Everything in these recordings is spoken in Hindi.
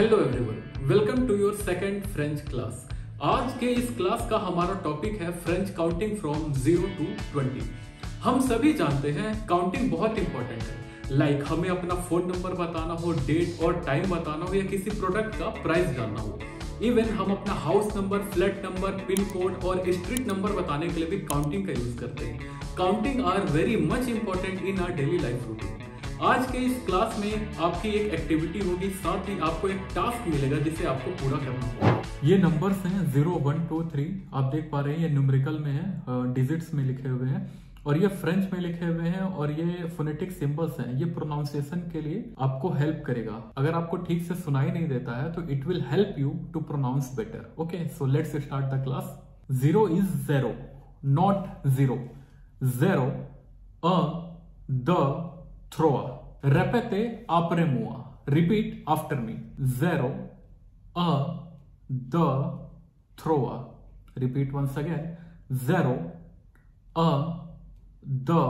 Hello everyone, welcome to your second French class. आज के इस क्लास का हमारा टॉपिक है फ्रेंच काउंटिंग फ्रॉम 0 to 20। हम सभी जानते हैं काउंटिंग बहुत इंपॉर्टेंट है। लाइक हमें अपना फोन नंबर बताना हो, डेट और टाइम बताना हो या किसी प्रोडक्ट का प्राइस जानना हो। इवन हम अपना house number, flat number, pin code और स्ट्रीट नंबर बताने के लिए भी काउंटिंग का यूज करते हैं। Counting are very much important in our daily life routine. आज के इस क्लास में आपकी एक एक्टिविटी होगी, साथ ही आपको एक टास्क मिलेगा जिसे आपको पूरा करना होगा। ये नंबर्स हैं 0, 1, 2, 3। आप देख पा रहे हैं ये न्यूमेरिकल में है, डिजिट्स में लिखे हुए हैं और ये फ्रेंच में लिखे हुए हैं और ये फोनेटिक सिंबल्स हैं। ये प्रोनाउंसिएशन के लिए आपको हेल्प करेगा। अगर आपको ठीक से सुनाई नहीं देता है तो it will help you to pronounce better. Okay, so let's start the class. 0 is 0, not 0. 0, the thrower. Repete apre mua. Repeat after me. 0, the thrower. Repeat once again. 0, the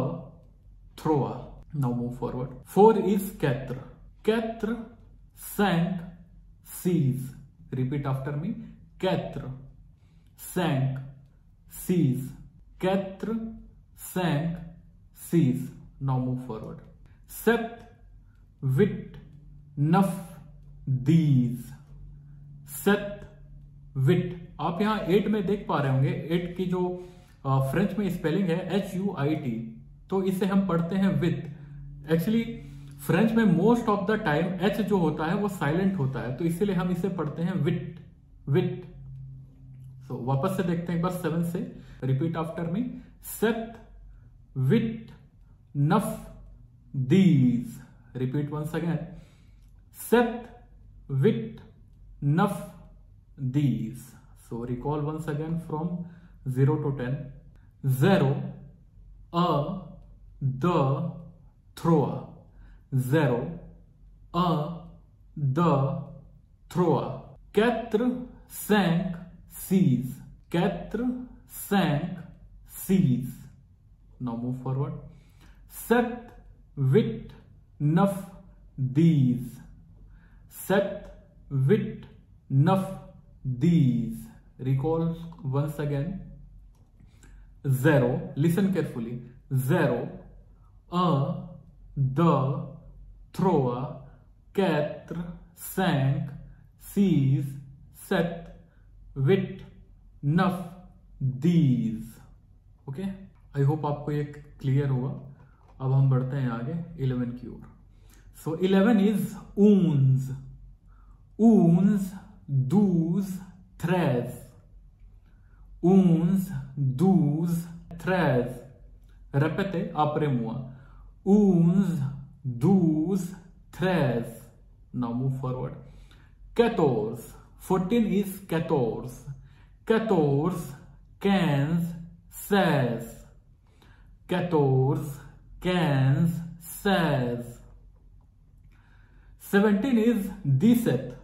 thrower. Now move forward. 4 is quatre. Quatre, 5, 6. Repeat after me. Quatre, 5, 6. Quatre, 5, 6. Now move forward. 7, 8, 9, 10. 7, 8। आप यहाँ 8 में देख पा रहे होंगे, 8 की जो फ्रेंच में स्पेलिंग है HUIT, तो इसे हम पढ़ते हैं विथ। एक्चुअली फ्रेंच में most of the time H जो होता है वो साइलेंट होता है, तो इसीलिए हम इसे पढ़ते हैं विथ विथ। सो वापस से देखते हैं एक बार 7 से। Repeat after me. 7, 8, 9, 10. Repeat once again. 7, 8, 9, 10. So recall once again from 0 to 10. 0, the thrower. 0, the thrower. 4, 5, 6. 4, 5, 6. Now move forward. 7, 8, 9, 10. 7, 8, 9, 10. Recall once again. 0, listen carefully. 0, the thrower. 4, 5, 6, 7, 8, 9, 10. Okay, I hope आपको ये क्लियर होगा। अब हम बढ़ते हैं आगे 11 की ओर। सो 11 इज ऊंस। ऊंस, 12, 13. ऊंस, 12, 13. Repete apre moi. ऊंस, 12, 13. Now move forward. 14. 14 is 14. 14, 15, 16. 14, 15, 16. 17 is 17.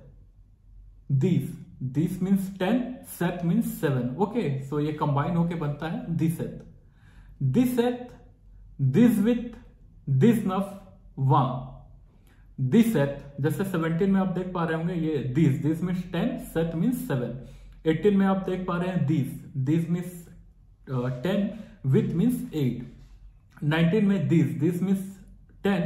This means 10, set means 7. Okay, so ये combine होके बनता है 17. 17, 18, 19, 1. 17, जैसे 17 में आप देख पा रहे होंगे ये this means 10, set means 7. 18 में आप देख पा रहे हैं this means 10, with means 8. 19 में this means 10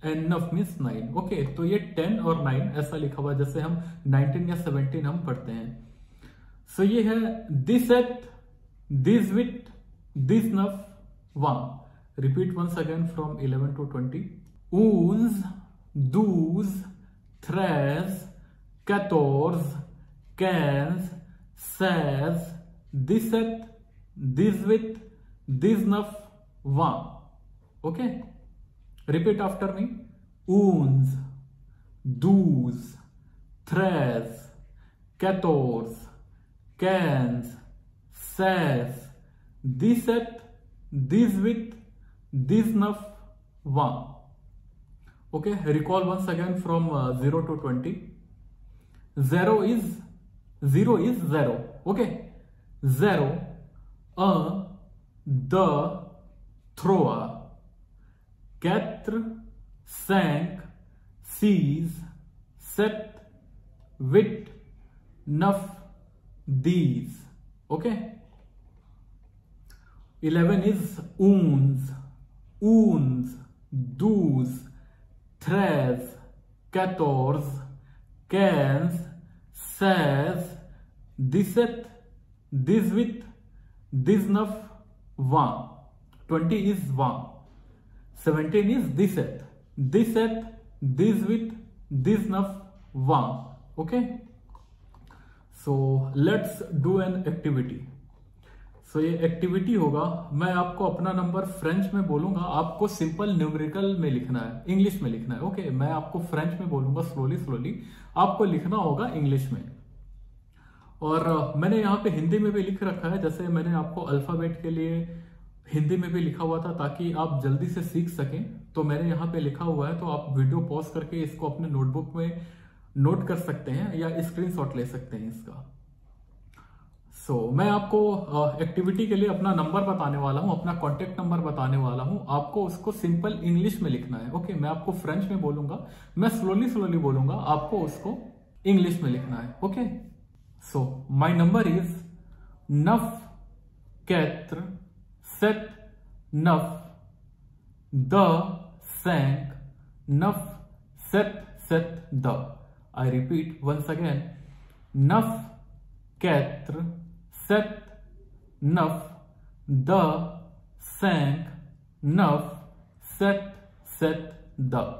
and 9 means 9. Okay, तो ये 10 और 9 ऐसा लिखा हुआ जैसे हम 19 या 17 हम पढ़ते हैं। सो ये है this at, this with, this 9, 1. Repeat once again from 11 to 20. 11, 12, 13, 14, 15, 16, 17, 18, 19, 1. Okay? Repeat after me. 11, 12, 13, 14, 15, 16, 17, 18, 19, 1. Okay? Recall once again from 0 to 20. 0 is 0. Okay? 0, the thrower. 4, 5, 6, 7, with, nuff, these. Okay. 11 is oons, oons, do's, thres, 14, cans, says, thiseth, this with, this nuff, one. 20 is one. 17 is thiseth, thiseth, this with, this nuff, one. Okay. So let's do an activity. सो ये एक्टिविटी होगा, मैं आपको अपना नंबर फ्रेंच में बोलूंगा, आपको सिंपल न्यूमेरिकल में लिखना है, इंग्लिश में लिखना है. ओके, मैं आपको फ्रेंच में बोलूंगा स्लोली स्लोली, आपको लिखना होगा इंग्लिश में. और मैंने यहाँ पे हिंदी में भी लिख रखा है, जैसे मैंने आपको अल्फाबेट के लिए हिंदी में भी लिखा हुआ था ताकि आप जल्दी से सीख सकें. तो मैंने यहाँ पे लिखा हुआ है, तो आप वीडियो पॉज करके इसको अपने नोटबुक में नोट कर सकते हैं या स्क्रीनशॉट ले सकते हैं इसका. मैं आपको एक्टिविटी के लिए अपना नंबर बताने वाला हूं, अपना कॉन्टेक्ट नंबर बताने वाला हूं. आपको उसको सिंपल इंग्लिश में लिखना है. ओके, मैं आपको फ्रेंच में बोलूंगा, मैं स्लोली स्लोली बोलूंगा, आपको उसको इंग्लिश में लिखना है. Okay, so my number is 9 4 7 9 10 5 9 7 7 10. I repeat once again, 9 4 7 9 10 5 9 7 7 10.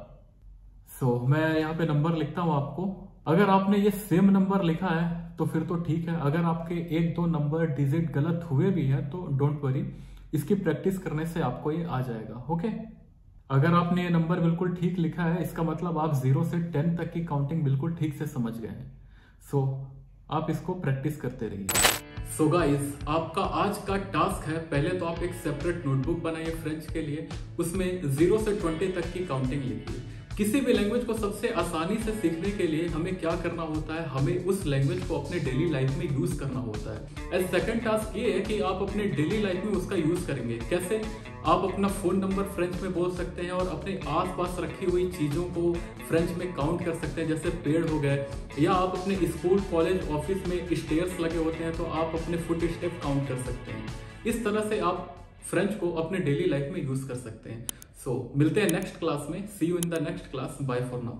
सो मैं यहाँ पे नंबर लिखता हूं आपको. अगर आपने ये सेम नंबर लिखा है तो फिर तो ठीक है. अगर आपके 1-2 नंबर डिजिट गलत हुए भी हैं तो डोंट वरी, इसकी प्रैक्टिस करने से आपको ये आ जाएगा. ओके, अगर आपने ये नंबर बिल्कुल ठीक लिखा है, इसका मतलब आप 0 से 10 तक की काउंटिंग बिल्कुल ठीक से समझ गए हैं. सो आप इसको प्रैक्टिस करते रहिए. सो गाइस, आपका आज का टास्क है, पहले तो आप एक सेपरेट नोटबुक बनाइए फ्रेंच के लिए, उसमें 0 से 20 तक की काउंटिंग लिखिए. किसी भी लैंग्वेज को सबसे आसानी से सीखने के लिए हमें क्या करना होता है, हमें उस लैंग्वेज को अपने डेली लाइफ में यूज करना होता है. एंड सेकंड टास्क ये है कि आप अपने डेली लाइफ में उसका यूज करेंगे. कैसे? आप अपना फोन नंबर फ्रेंच में बोल सकते हैं और अपने आसपास रखी हुई चीजों को फ्रेंच में काउंट कर सकते हैं, जैसे पेड़ हो गए, या आप अपने स्कूल कॉलेज ऑफिस में स्टेयर्स लगे होते हैं तो आप अपने फुट स्टेप काउंट कर सकते हैं. इस तरह से आप फ्रेंच को अपने डेली लाइफ में यूज कर सकते हैं. सो मिलते हैं नेक्स्ट क्लास में. See you in the next class. Bye for now.